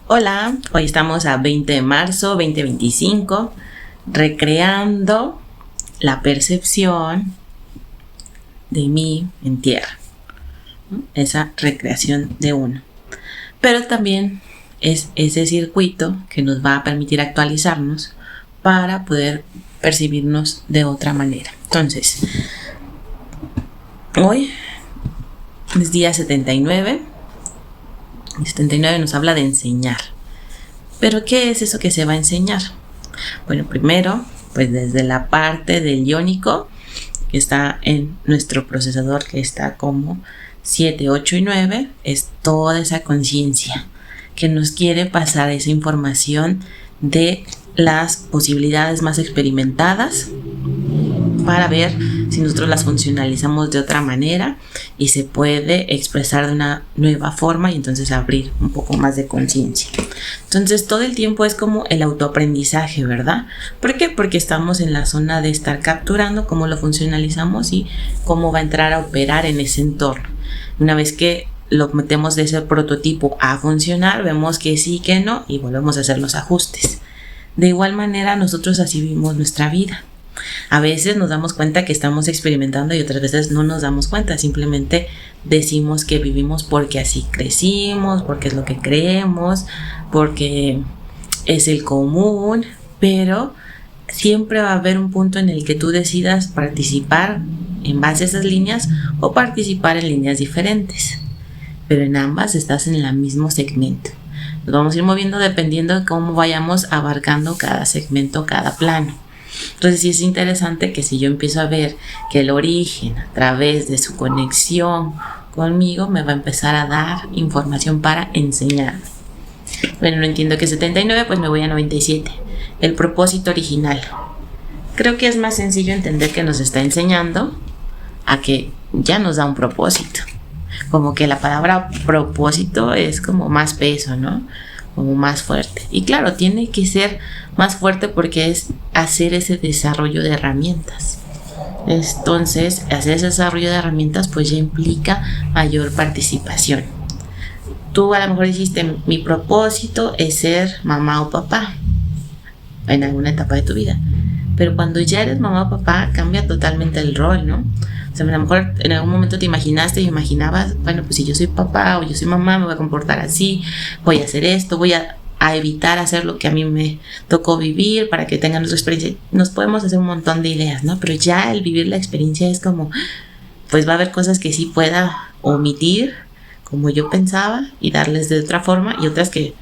Hola, hoy estamos a 20 de marzo 2025, recreando la percepción de mí en tierra, ¿no? Esa recreación de uno. Pero también es ese circuito que nos va a permitir actualizarnos para poder percibirnos de otra manera. Entonces, hoy es día 79. El 79 nos habla de enseñar. ¿Pero qué es eso que se va a enseñar? Bueno, primero, pues desde la parte del iónico, que está en nuestro procesador, que está como 7, 8 y 9, es toda esa conciencia que nos quiere pasar esa información de las posibilidades más experimentadas para ver si nosotros las funcionalizamos de otra manera y se puede expresar de una nueva forma y entonces abrir un poco más de conciencia. Entonces todo el tiempo es como el autoaprendizaje, ¿verdad? ¿Por qué? Porque estamos en la zona de estar capturando cómo lo funcionalizamos y cómo va a entrar a operar en ese entorno. Una vez que lo metemos de ese prototipo a funcionar, vemos que sí, que no y volvemos a hacer los ajustes. De igual manera nosotros así vivimos nuestra vida. A veces nos damos cuenta que estamos experimentando y otras veces no nos damos cuenta, simplemente decimos que vivimos porque así crecimos, porque es lo que creemos, porque es el común, pero siempre va a haber un punto en el que tú decidas participar en base a esas líneas o participar en líneas diferentes, pero en ambas estás en el mismo segmento. Nos vamos a ir moviendo dependiendo de cómo vayamos abarcando cada segmento, cada plano. Entonces sí es interesante que si yo empiezo a ver que el origen a través de su conexión conmigo me va a empezar a dar información para enseñarme. Bueno, no entiendo que 79, pues me voy a 97. El propósito original. Creo que es más sencillo entender que nos está enseñando a que ya nos da un propósito. Como que la palabra propósito es como más peso, ¿no? Como más fuerte. Y claro, tiene que ser más fuerte porque es hacer ese desarrollo de herramientas. Entonces, hacer ese desarrollo de herramientas pues ya implica mayor participación. Tú a lo mejor dijiste, mi propósito es ser mamá o papá en alguna etapa de tu vida. Pero cuando ya eres mamá o papá, cambia totalmente el rol, ¿no? O sea, a lo mejor en algún momento te imaginaste y imaginabas, bueno, pues si yo soy papá o yo soy mamá, me voy a comportar así, voy a hacer esto, voy a evitar hacer lo que a mí me tocó vivir para que tengan nuestra experiencia. Nos podemos hacer un montón de ideas, ¿no? Pero ya el vivir la experiencia es como, pues va a haber cosas que sí pueda omitir, como yo pensaba, y darles de otra forma, y otras que,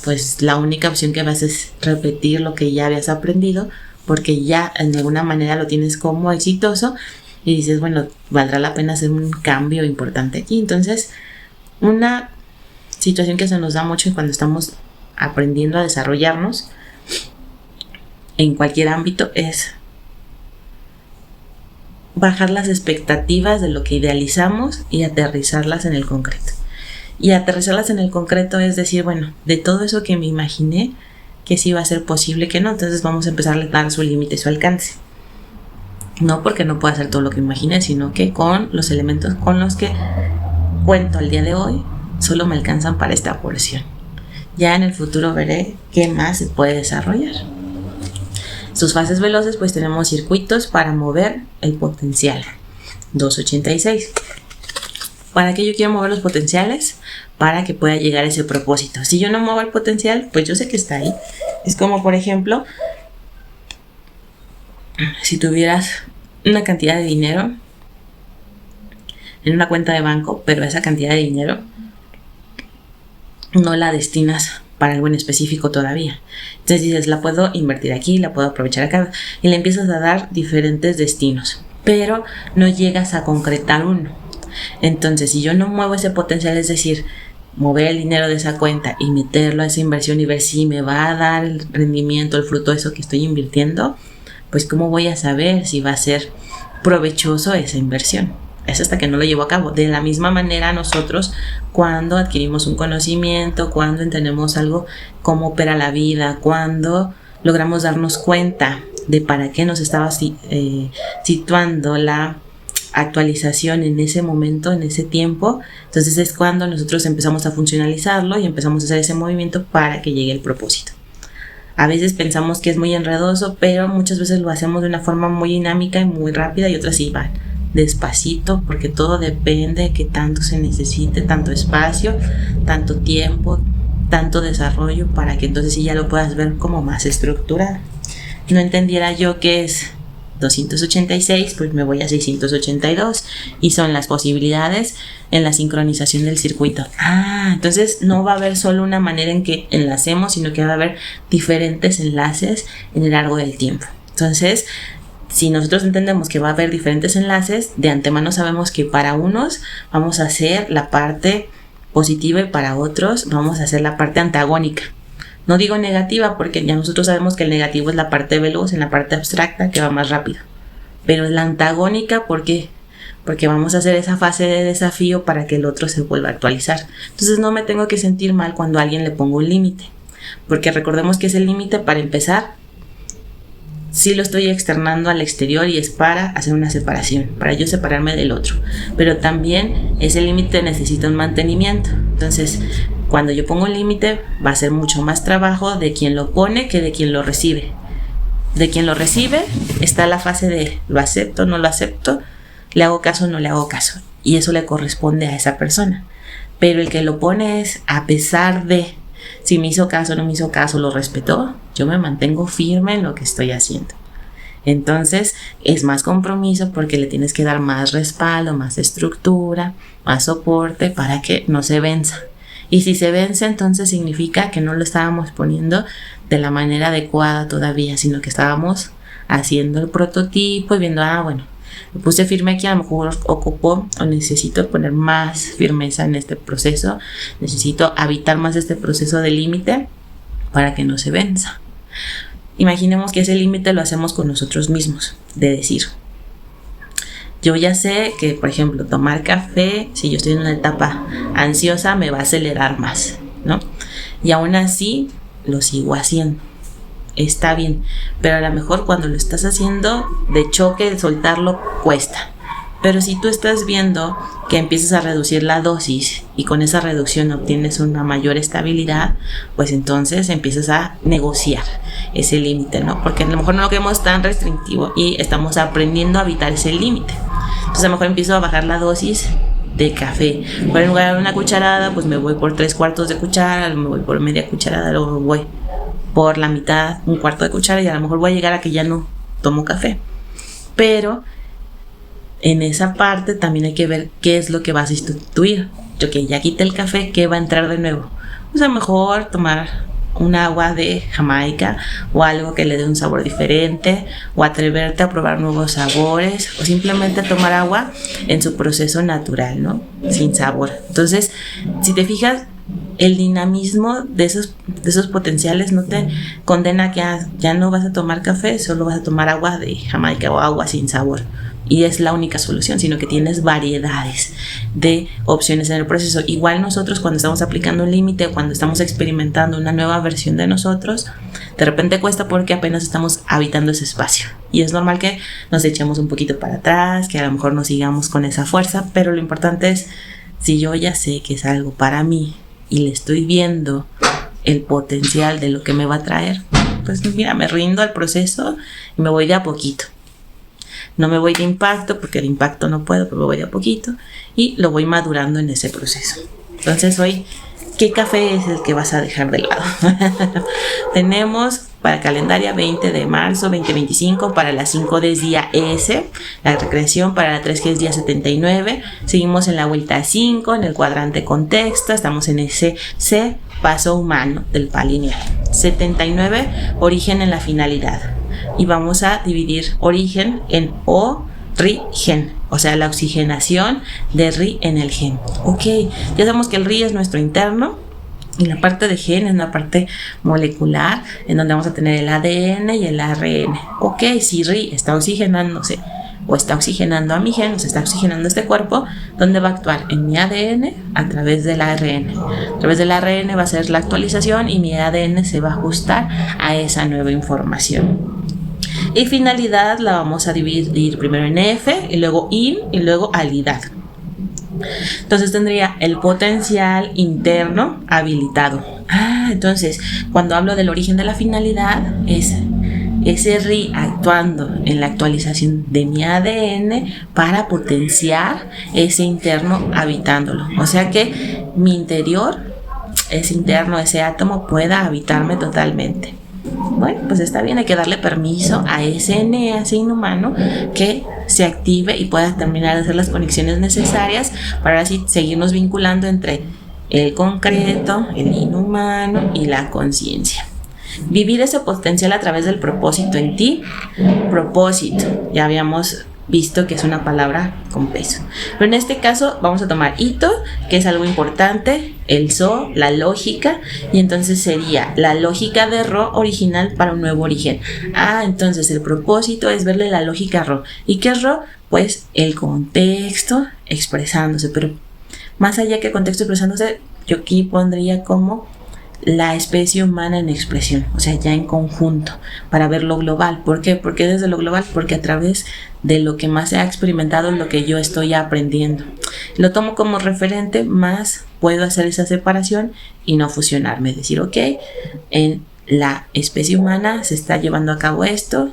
pues la única opción que vas es repetir lo que ya habías aprendido, porque ya en alguna manera lo tienes como exitoso y dices, bueno, valdrá la pena hacer un cambio importante aquí. Entonces, una situación que se nos da mucho cuando estamos aprendiendo a desarrollarnos en cualquier ámbito es bajar las expectativas de lo que idealizamos y aterrizarlas en el concreto. Y aterrizarlas en el concreto es decir, bueno, de todo eso que me imaginé, que sí va a ser posible, que no, entonces vamos a empezar a dar su límite, su alcance. No porque no pueda hacer todo lo que imaginé, sino que con los elementos con los que cuento al día de hoy, solo me alcanzan para esta porción. Ya en el futuro veré qué más se puede desarrollar. Sus fases veloces, pues tenemos circuitos para mover el potencial. 286. ¿Para qué yo quiero mover los potenciales? Para que pueda llegar a ese propósito. Si yo no muevo el potencial, pues yo sé que está ahí. Es como, por ejemplo, si tuvieras una cantidad de dinero en una cuenta de banco, pero esa cantidad de dinero no la destinas para algo en específico todavía. Entonces dices, la puedo invertir aquí, la puedo aprovechar acá, y le empiezas a dar diferentes destinos, pero no llegas a concretar uno. Entonces, si yo no muevo ese potencial, es decir, mover el dinero de esa cuenta y meterlo a esa inversión y ver si me va a dar el rendimiento, el fruto de eso que estoy invirtiendo, pues ¿cómo voy a saber si va a ser provechoso esa inversión? Es hasta que no lo llevo a cabo. De la misma manera nosotros, cuando adquirimos un conocimiento, cuando entendemos algo, cómo opera la vida, cuando logramos darnos cuenta de para qué nos estaba situando la actualización en ese momento, en ese tiempo, entonces es cuando nosotros empezamos a funcionalizarlo y empezamos a hacer ese movimiento para que llegue el propósito. A veces pensamos que es muy enredoso, pero muchas veces lo hacemos de una forma muy dinámica y muy rápida, y otras sí van despacito, porque todo depende de qué tanto se necesite, tanto espacio, tanto tiempo, tanto desarrollo, para que entonces sí ya lo puedas ver como más estructurado. No entendiera yo qué es 286, pues me voy a 682 y son las posibilidades en la sincronización del circuito. Entonces no va a haber solo una manera en que enlacemos, sino que va a haber diferentes enlaces en el largo del tiempo. Entonces, si nosotros entendemos que va a haber diferentes enlaces, de antemano sabemos que para unos vamos a hacer la parte positiva y para otros vamos a hacer la parte antagónica. No digo negativa porque ya nosotros sabemos que el negativo es la parte veloz, en la parte abstracta que va más rápido. Pero es la antagónica, ¿por qué? Porque vamos a hacer esa fase de desafío para que el otro se vuelva a actualizar. Entonces no me tengo que sentir mal cuando a alguien le pongo un límite. Porque recordemos que ese límite, para empezar, sí lo estoy externando al exterior y es para hacer una separación, para yo separarme del otro. Pero también ese límite necesita un mantenimiento. Entonces, cuando yo pongo un límite, va a ser mucho más trabajo de quien lo pone que de quien lo recibe. De quien lo recibe está la fase de lo acepto, no lo acepto, le hago caso, no le hago caso. Y eso le corresponde a esa persona. Pero el que lo pone es, a pesar de si me hizo caso, no me hizo caso, lo respetó, yo me mantengo firme en lo que estoy haciendo. Entonces es más compromiso porque le tienes que dar más respaldo, más estructura, más soporte para que no se venza. Y si se vence, entonces significa que no lo estábamos poniendo de la manera adecuada todavía, sino que estábamos haciendo el prototipo y viendo, bueno, me puse firme aquí, a lo mejor ocupo o necesito poner más firmeza en este proceso, necesito habitar más este proceso de límite para que no se venza. Imaginemos que ese límite lo hacemos con nosotros mismos, de decir, yo ya sé que, por ejemplo, tomar café, si yo estoy en una etapa ansiosa, me va a acelerar más, ¿no? Y aún así, lo sigo haciendo. Está bien, pero a lo mejor cuando lo estás haciendo de choque, el soltarlo cuesta. Pero si tú estás viendo que empiezas a reducir la dosis y con esa reducción obtienes una mayor estabilidad, pues entonces empiezas a negociar ese límite, ¿no? Porque a lo mejor no lo queremos tan restrictivo y estamos aprendiendo a evitar ese límite. Entonces a lo mejor empiezo a bajar la dosis de café. Por en lugar de una cucharada, pues me voy por 3/4 de cuchara, me voy por media cucharada, luego me voy por la mitad, 1/4 de cuchara, y a lo mejor voy a llegar a que ya no tomo café. Pero en esa parte también hay que ver qué es lo que va a sustituir. Yo que ya quité el café, ¿qué va a entrar de nuevo? Pues a lo mejor tomar un agua de Jamaica o algo que le dé un sabor diferente, o atreverte a probar nuevos sabores, o simplemente tomar agua en su proceso natural, ¿no? Sin sabor. Entonces, si te fijas, el dinamismo de esos potenciales no te condena a que ya no vas a tomar café, solo vas a tomar agua de Jamaica o agua sin sabor. Y es la única solución, sino que tienes variedades de opciones en el proceso. Igual nosotros cuando estamos aplicando un límite, cuando estamos experimentando una nueva versión de nosotros, de repente cuesta porque apenas estamos habitando ese espacio. Y es normal que nos echemos un poquito para atrás, que a lo mejor no sigamos con esa fuerza, pero lo importante es, si yo ya sé que es algo para mí y le estoy viendo el potencial de lo que me va a traer, pues mira, me rindo al proceso y me voy de a poquito. No me voy de impacto, porque de impacto no puedo, pero me voy de a poquito y lo voy madurando en ese proceso. Entonces hoy, ¿qué café es el que vas a dejar de lado? Tenemos para calendaria 20 de marzo 2025, para las 5 es día S, la recreación para la 3 que es día 79, seguimos en la vuelta 5, en el cuadrante contexto, estamos en ese C, paso humano del palineal, 79, origen en la finalidad. Y vamos a dividir origen en origen, o sea, la oxigenación de RI en el gen. Ok, ya sabemos que el RI es nuestro interno y la parte de gen es una parte molecular en donde vamos a tener el ADN y el ARN. Ok, si RI está oxigenándose o está oxigenando a mi gen, o se está oxigenando este cuerpo, ¿dónde va a actuar? En mi ADN a través del ARN. A través del ARN va a ser la actualización y mi ADN se va a ajustar a esa nueva información. Y finalidad la vamos a dividir primero en F, y luego IN, y luego alidad. Entonces tendría el potencial interno habilitado. Entonces cuando hablo del origen de la finalidad, es ese RI actuando en la actualización de mi ADN para potenciar ese interno habitándolo. O sea que mi interior, ese interno, ese átomo pueda habitarme totalmente. Bueno, pues está bien, hay que darle permiso a ese inhumano que se active y pueda terminar de hacer las conexiones necesarias para así seguirnos vinculando entre el concreto, el inhumano y la conciencia. Vivir ese potencial a través del propósito en ti. Propósito, ya habíamos visto que es una palabra con peso, pero en este caso vamos a tomar hito, que es algo importante, el so, la lógica, y entonces sería la lógica de Ro original para un nuevo origen. Entonces el propósito es verle la lógica a Ro. ¿Y qué es Ro? Pues el contexto expresándose, pero más allá que contexto expresándose, yo aquí pondría como la especie humana en expresión, o sea, ya en conjunto, para ver lo global. ¿Por qué? ¿Por qué desde lo global? Porque a través de lo que más se ha experimentado es lo que yo estoy aprendiendo. Lo tomo como referente, más puedo hacer esa separación y no fusionarme, decir, ok, en la especie humana se está llevando a cabo esto,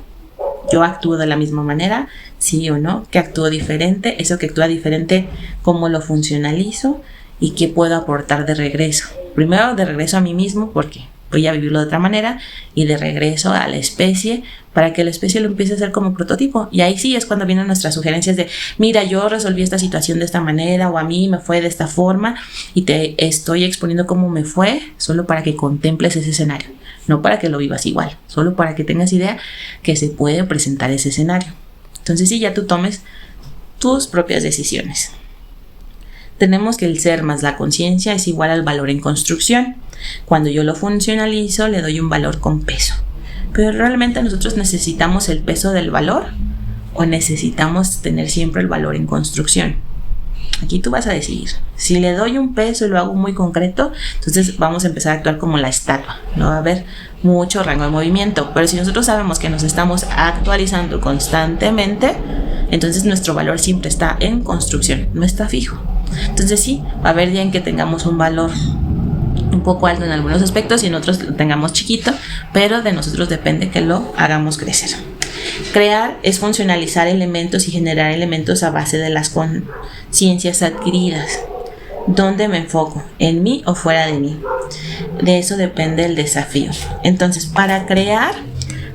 yo actúo de la misma manera, sí o no, que actúo diferente, eso que actúa diferente, cómo lo funcionalizo y qué puedo aportar de regreso. Primero de regreso a mí mismo, porque voy a vivirlo de otra manera, y de regreso a la especie, para que la especie lo empiece a hacer como prototipo. Y ahí sí es cuando vienen nuestras sugerencias de, mira, yo resolví esta situación de esta manera, o a mí me fue de esta forma, y te estoy exponiendo cómo me fue, solo para que contemples ese escenario, no para que lo vivas igual, solo para que tengas idea que se puede presentar ese escenario. Entonces sí, ya tú tomes tus propias decisiones. Tenemos que el ser más la conciencia es igual al valor en construcción. Cuando yo lo funcionalizo, le doy un valor con peso. Pero realmente nosotros necesitamos el peso del valor, o necesitamos tener siempre el valor en construcción. Aquí tú vas a decidir. Si le doy un peso y lo hago muy concreto, entonces vamos a empezar a actuar como la estatua. No va a haber mucho rango de movimiento. Pero si nosotros sabemos que nos estamos actualizando constantemente, entonces nuestro valor siempre está en construcción, no está fijo. Entonces sí, va a haber día en que tengamos un valor un poco alto en algunos aspectos y en otros lo tengamos chiquito, pero de nosotros depende que lo hagamos crecer. Crear es funcionalizar elementos y generar elementos a base de las conciencias adquiridas. ¿Dónde me enfoco? ¿En mí o fuera de mí? De eso depende el desafío. Entonces, para crear,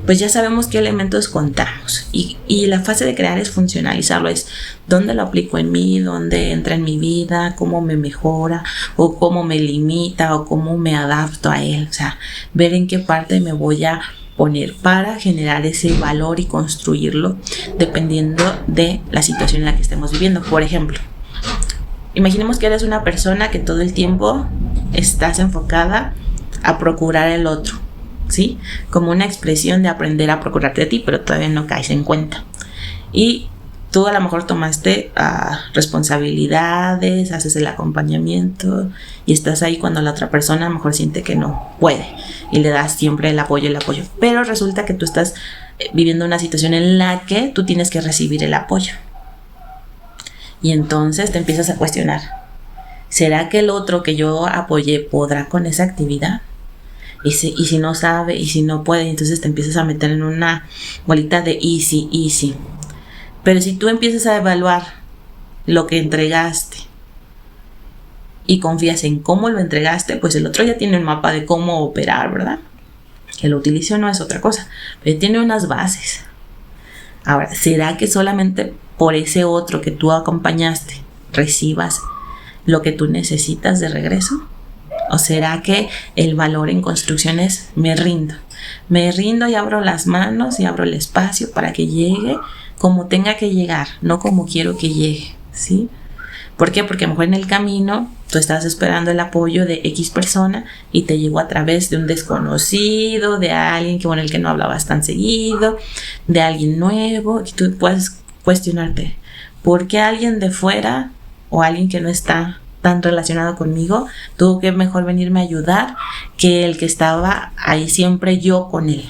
pues ya sabemos qué elementos contamos, y la fase de crear es funcionalizarlo, es dónde lo aplico en mí, dónde entra en mi vida, cómo me mejora o cómo me limita o cómo me adapto a él, o sea, ver en qué parte me voy a poner para generar ese valor y construirlo dependiendo de la situación en la que estemos viviendo. Por ejemplo, imaginemos que eres una persona que todo el tiempo estás enfocada a procurar el otro, ¿sí? Como una expresión de aprender a procurarte a ti, pero todavía no caes en cuenta. Y tú a lo mejor tomaste responsabilidades, haces el acompañamiento y estás ahí cuando la otra persona a lo mejor siente que no puede y le das siempre el apoyo. Pero resulta que tú estás viviendo una situación en la que tú tienes que recibir el apoyo. Y entonces te empiezas a cuestionar, ¿será que el otro que yo apoyé podrá con esa actividad? Y si no sabe, y si no puede, entonces te empiezas a meter en una bolita de easy. Pero si tú empiezas a evaluar lo que entregaste y confías en cómo lo entregaste, pues el otro ya tiene un mapa de cómo operar, ¿verdad? Que lo utilice o no es otra cosa, pero tiene unas bases. Ahora, ¿será que solamente por ese otro que tú acompañaste recibas lo que tú necesitas de regreso? ¿O será que el valor en construcción es me rindo y abro las manos y abro el espacio para que llegue como tenga que llegar, no como quiero que llegue, ¿sí? ¿Por qué? Porque a lo mejor en el camino tú estás esperando el apoyo de X persona y te llegó a través de un desconocido, de alguien con el que no hablabas tan seguido, de alguien nuevo, y tú puedes cuestionarte, ¿por qué alguien de fuera o alguien que no está tan relacionado conmigo tuvo que mejor venirme a ayudar que el que estaba ahí siempre yo con él?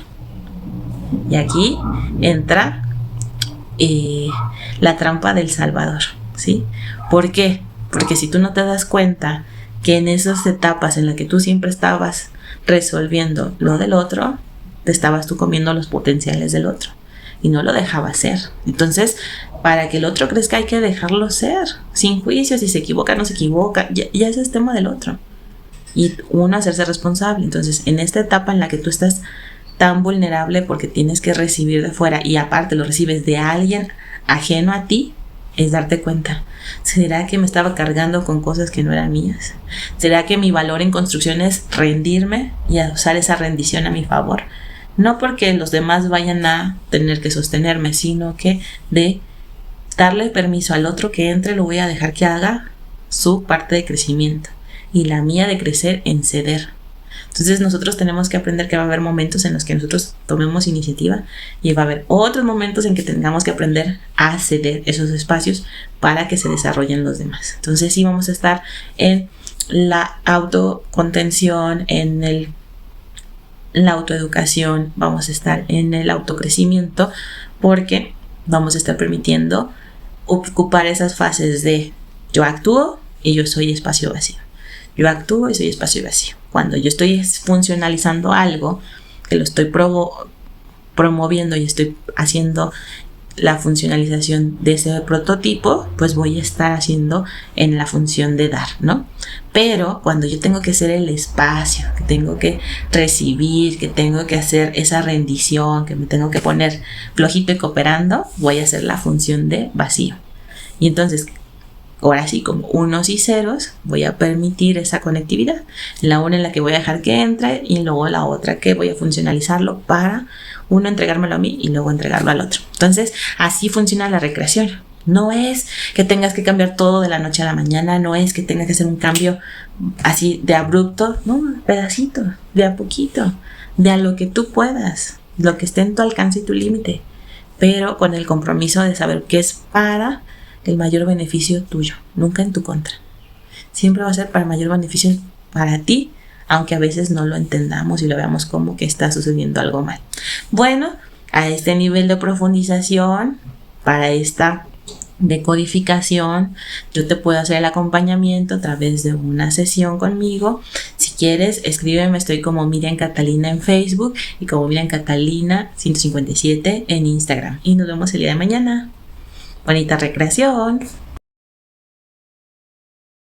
Y aquí entra la trampa del Salvador, ¿sí? ¿Por qué? Porque si tú no te das cuenta que en esas etapas en las que tú siempre estabas resolviendo lo del otro, te estabas tú comiendo los potenciales del otro y no lo dejabas ser. Entonces, para que el otro crezca hay que dejarlo ser, sin juicio. Si se equivoca, no se equivoca, ya ese es tema del otro. Y uno hacerse responsable. Entonces, en esta etapa en la que tú estás tan vulnerable porque tienes que recibir de fuera y aparte lo recibes de alguien ajeno a ti, es darte cuenta. ¿Será que me estaba cargando con cosas que no eran mías? ¿Será que mi valor en construcción es rendirme y usar esa rendición a mi favor? No porque los demás vayan a tener que sostenerme, sino que de darle permiso al otro que entre, lo voy a dejar que haga su parte de crecimiento y la mía de crecer en ceder. Entonces nosotros tenemos que aprender que va a haber momentos en los que nosotros tomemos iniciativa y va a haber otros momentos en que tengamos que aprender a ceder esos espacios para que se desarrollen los demás. Entonces sí vamos a estar en la autocontención, en la autoeducación, vamos a estar en el autocrecimiento, porque vamos a estar permitiendo ocupar esas fases de yo actúo y yo soy espacio vacío. Yo actúo y soy espacio vacío. Cuando yo estoy funcionalizando algo, que lo estoy promoviendo y estoy haciendo la funcionalización de ese prototipo, pues voy a estar haciendo en la función de dar, ¿no? Pero cuando yo tengo que ser el espacio, que tengo que recibir, que tengo que hacer esa rendición, que me tengo que poner flojito y cooperando, voy a hacer la función de vacío. Y entonces, ahora sí, como unos y ceros, voy a permitir esa conectividad. La una en la que voy a dejar que entre y luego la otra que voy a funcionalizarlo para uno entregármelo a mí y luego entregarlo al otro. Entonces, así funciona la recreación. No es que tengas que cambiar todo de la noche a la mañana, no es que tengas que hacer un cambio así de abrupto, no, pedacito, de a poquito, de a lo que tú puedas, lo que esté en tu alcance y tu límite, pero con el compromiso de saber que es para el mayor beneficio tuyo, nunca en tu contra. Siempre va a ser para el mayor beneficio para ti, aunque a veces no lo entendamos y lo veamos como que está sucediendo algo mal. Bueno, a este nivel de profundización, para esta decodificación, yo te puedo hacer el acompañamiento a través de una sesión conmigo. Si quieres, escríbeme, estoy como Miriam Catalina en Facebook y como Miriam Catalina 157 en Instagram. Y nos vemos el día de mañana. Bonita recreación.